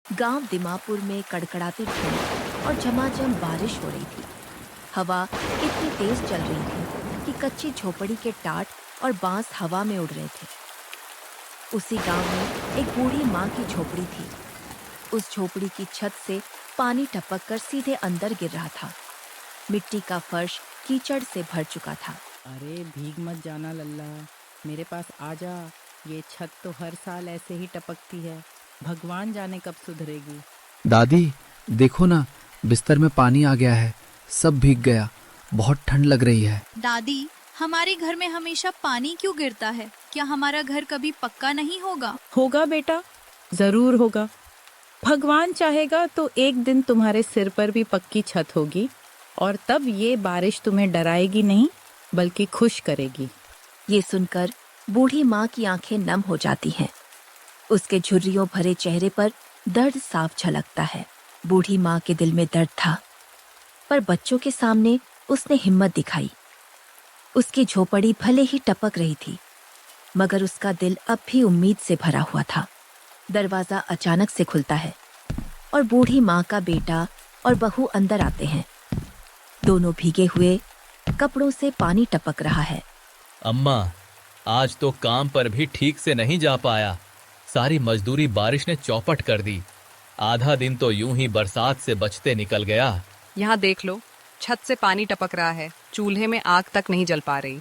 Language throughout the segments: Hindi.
गांव दिमापुर में कड़कड़ाती ठंड और झमाझम बारिश हो रही थी। हवा इतनी तेज चल रही थी कि कच्ची झोपड़ी के टाट और बांस हवा में उड़ रहे थे। उसी गांव में एक बूढ़ी माँ की झोपड़ी थी। उस झोपड़ी की छत से पानी टपक कर सीधे अंदर गिर रहा था। मिट्टी का फर्श कीचड़ से भर चुका था। अरे भीग मत जाना लल्ला, मेरे पास आ जा। ये छत तो हर साल ऐसे ही टपकती है, भगवान जाने कब सुधरेगी। दादी देखो ना, बिस्तर में पानी आ गया है, सब भीग गया, बहुत ठंड लग रही है। दादी, हमारे घर में हमेशा पानी क्यों गिरता है? क्या हमारा घर कभी पक्का नहीं होगा? होगा बेटा, जरूर होगा। भगवान चाहेगा तो एक दिन तुम्हारे सिर पर भी पक्की छत होगी, और तब ये बारिश तुम्हें डराएगी नहीं बल्कि खुश करेगी। ये सुनकर बूढ़ी माँ की आंखें नम हो जाती हैं। उसके झुर्रियों भरे चेहरे पर दर्द साफ झलकता है। बूढ़ी माँ के दिल में दर्द था, पर बच्चों के सामने उसने हिम्मत दिखाई। उसकी झोपड़ी भले ही टपक रही थी, मगर उसका दिल अब भी उम्मीद से भरा हुआ था। दरवाजा अचानक से खुलता है और बूढ़ी माँ का बेटा और बहू अंदर आते हैं। दोनों भीगे हुए कपड़ों से पानी टपक रहा है। अम्मा, आज तो काम पर भी ठीक से नहीं जा पाया। सारी मजदूरी बारिश ने चौपट कर दी। आधा दिन तो यूं ही बरसात से बचते निकल गया। यहाँ देख लो, छत से पानी टपक रहा है, चूल्हे में आग तक नहीं जल पा रही,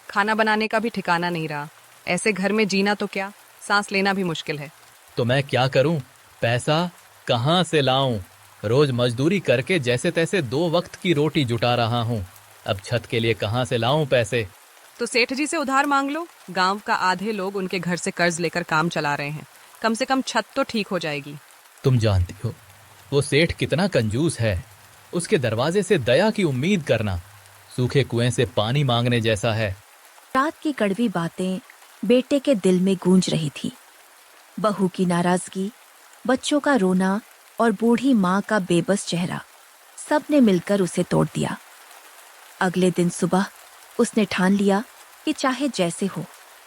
खाना बनाने का भी ठिकाना नहीं रहा। ऐसे घर में जीना तो क्या, सांस लेना भी मुश्किल है। तो मैं क्या करूं? पैसा कहाँ से लाऊं? रोज मजदूरी करके जैसे तैसे 2 वक्त की रोटी जुटा रहा हूं। अब छत के लिए कहाँ से लाऊं पैसे? तो सेठ जी से उधार मांग लो। गांव का आधे लोग उनके घर से कर्ज लेकर काम चला रहे हैं। कम से कम छत तो ठीक हो जाएगी। तुम जानती हो वो सेठ कितना कंजूस है। उसके दरवाजे से दया की उम्मीद करना सूखे कुएं से पानी मांगने जैसा है। रात की कड़वी बातें बेटे के दिल में गूंज रही थी। बहू की नाराजगी, बच्चों का रोना और बूढ़ी माँ का बेबस चेहरा, सब ने मिलकर उसे तोड़ दिया। अगले दिन सुबह उसने ठान लिया कि चाहे जैसे हो,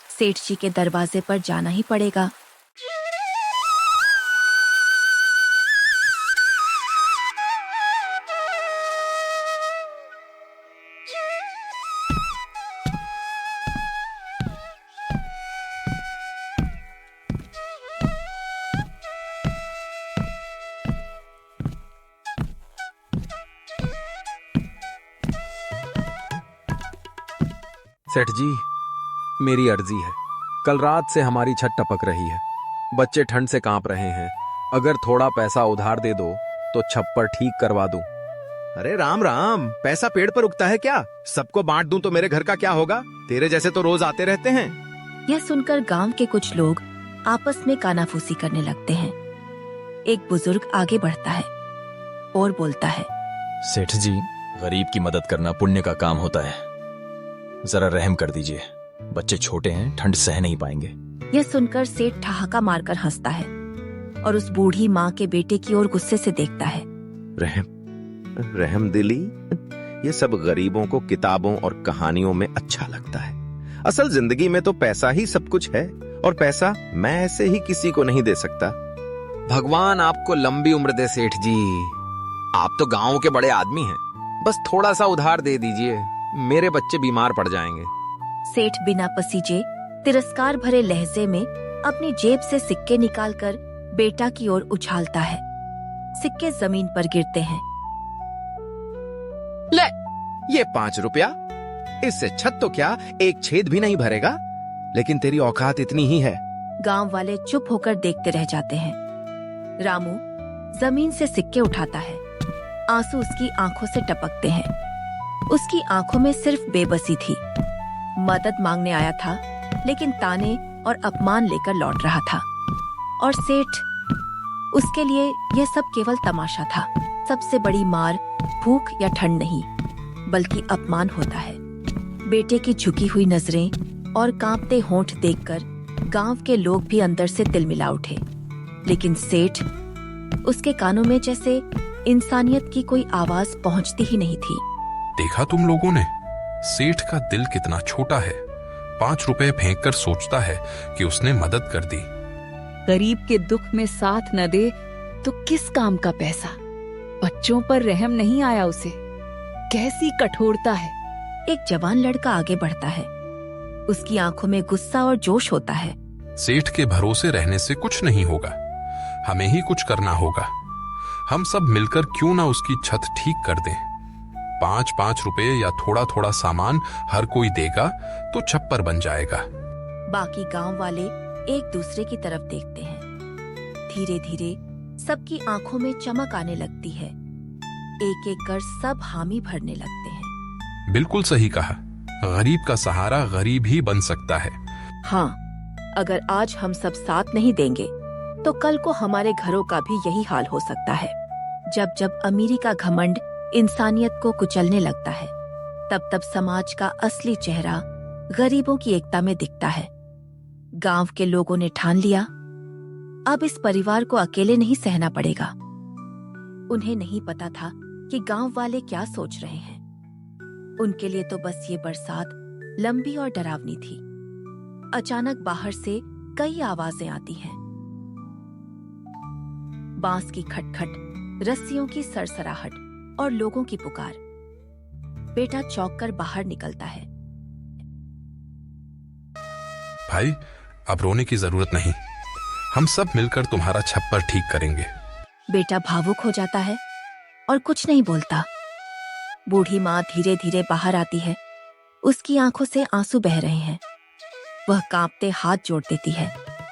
सेठ जी के दरवाजे पर जाना ही पड़ेगा। सेठ जी, मेरी अर्जी है। कल रात से हमारी छत टपक रही है, बच्चे ठंड से कांप रहे हैं। अगर थोड़ा पैसा उधार दे दो तो छप्पर ठीक करवा दूं। अरे राम राम, पैसा पेड़ पर उगता है क्या? सबको बांट दूं तो मेरे घर का क्या होगा? तेरे जैसे तो रोज आते रहते हैं। यह सुनकर गांव के कुछ लोग आपस में कानाफूसी करने लगते हैं। एक बुजुर्ग आगे बढ़ता है और बोलता है, सेठ जी, गरीब की मदद करना पुण्य का काम होता है, जरा रहम कर दीजिए। बच्चे छोटे हैं, ठंड सह नहीं पाएंगे। यह सुनकर सेठ ठहाका मारकर हंसता है और उस बूढ़ी माँ के बेटे की ओर गुस्से से देखता है। रहम दिली, ये सब गरीबों को किताबों और कहानियों में अच्छा लगता है। असल जिंदगी में तो पैसा ही सब कुछ है, और पैसा मैं ऐसे ही किसी को नहीं दे सकता। भगवान आपको लंबी उम्र दे सेठ जी। आप तो गांव के बड़े आदमी हैं, बस थोड़ा सा उधार दे दीजिए, मेरे बच्चे बीमार पड़ जाएंगे। सेठ बिना पसीजे तिरस्कार भरे लहजे में अपनी जेब से सिक्के निकालकर बेटा की ओर उछालता है। सिक्के जमीन पर गिरते हैं। ले, ये 5 रुपया, इससे छत तो क्या एक छेद भी नहीं भरेगा, लेकिन तेरी औकात इतनी ही है। गांव वाले चुप होकर देखते रह जाते हैं। रामू जमीन से सिक्के उठाता है। आंसू उसकी आंखों से टपकते हैं। उसकी आंखों में सिर्फ बेबसी थी। मदद मांगने आया था, लेकिन ताने और अपमान लेकर लौट रहा था। और सेठ, उसके लिए यह सब केवल तमाशा था। सबसे बड़ी मार भूख या ठंड नहीं, बल्कि अपमान होता है। बेटे की झुकी हुई नजरें और कांपते होंठ देखकर गांव के लोग भी अंदर से तिलमिला उठे। लेकिन सेठ, उसके कानों में जैसे इंसानियत की कोई आवाज पहुंचती ही नहीं थी। देखा तुम लोगों ने, सेठ का दिल कितना छोटा है। 5 रुपए फेंक कर सोचता है कि उसने मदद कर दी। गरीब के दुख में साथ न दे तो किस काम का पैसा? बच्चों पर रहम नहीं आया उसे। कैसी कठोरता है। एक जवान लड़का आगे बढ़ता है। उसकी आंखों में गुस्सा और जोश होता है। सेठ के भरोसे रहने से कुछ नहीं होगा, हमें ही कुछ करना होगा। हम सब मिलकर क्यों ना उसकी छत ठीक कर दें। 5-5 रुपए या थोड़ा थोड़ा सामान हर कोई देगा तो छप्पर बन जाएगा। बाकी गांव वाले एक दूसरे की तरफ देखते हैं। धीरे धीरे सबकी आंखों में चमक आने लगती है। एक एक कर सब हामी भरने लगते हैं। बिल्कुल सही कहा, गरीब का सहारा गरीब ही बन सकता है। हाँ, अगर आज हम सब साथ नहीं देंगे तो कल को हमारे घरों का भी यही हाल हो सकता है। जब जब अमीरी का घमंड इंसानियत को कुचलने लगता है, तब तब समाज का असली चेहरा गरीबों की एकता में दिखता है। गांव के लोगों ने ठान लिया, अब इस परिवार को अकेले नहीं सहना पड़ेगा। उन्हें नहीं पता था कि गांव वाले क्या सोच रहे हैं। उनके लिए तो बस ये बरसात लंबी और डरावनी थी। अचानक बाहर से कई आवाजें आती हैं। बांस की खटखट, रस्सियों की सरसराहट और लोगों की पुकार। बेटा चौंक कर बाहर निकलता है। भाई, अब रोने की जरूरत नहीं, हम सब मिलकर तुम्हारा छप्पर ठीक करेंगे। बेटा भावुक हो जाता है और कुछ नहीं बोलता। बूढ़ी माँ धीरे धीरे बाहर आती है। उसकी आंखों से आंसू बह रहे हैं। वह कांपते हाथ जोड़ देती है।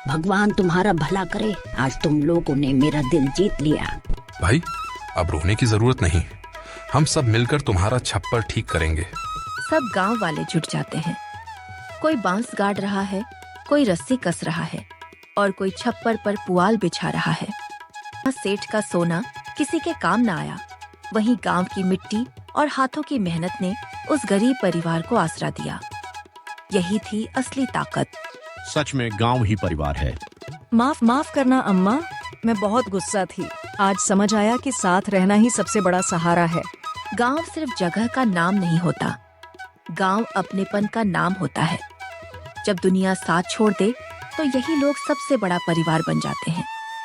भगवान तुम्हारा भला करे, आज तुम लोगों ने मेरा दिल जीत लिया। भाई, अब रोने की जरूरत नहीं, हम सब मिलकर तुम्हारा छप्पर ठीक करेंगे। सब गांव वाले जुट जाते हैं। कोई बांस गाड़ रहा है, कोई रस्सी कस रहा है और कोई छप्पर पर पुआल बिछा रहा है। सेठ का सोना किसी के काम न आया, वहीं गांव की मिट्टी और हाथों की मेहनत ने उस गरीब परिवार को आसरा दिया। यही थी असली ताकत। सच में गांव ही परिवार है। माफ करना अम्मा, मैं बहुत गुस्सा थी। आज समझ आया कि साथ रहना ही सबसे बड़ा सहारा है। गांव सिर्फ जगह का नाम नहीं होता, गांव अपनेपन का नाम होता है। जब दुनिया साथ छोड़ दे तो यही लोग सबसे बड़ा परिवार बन जाते हैं।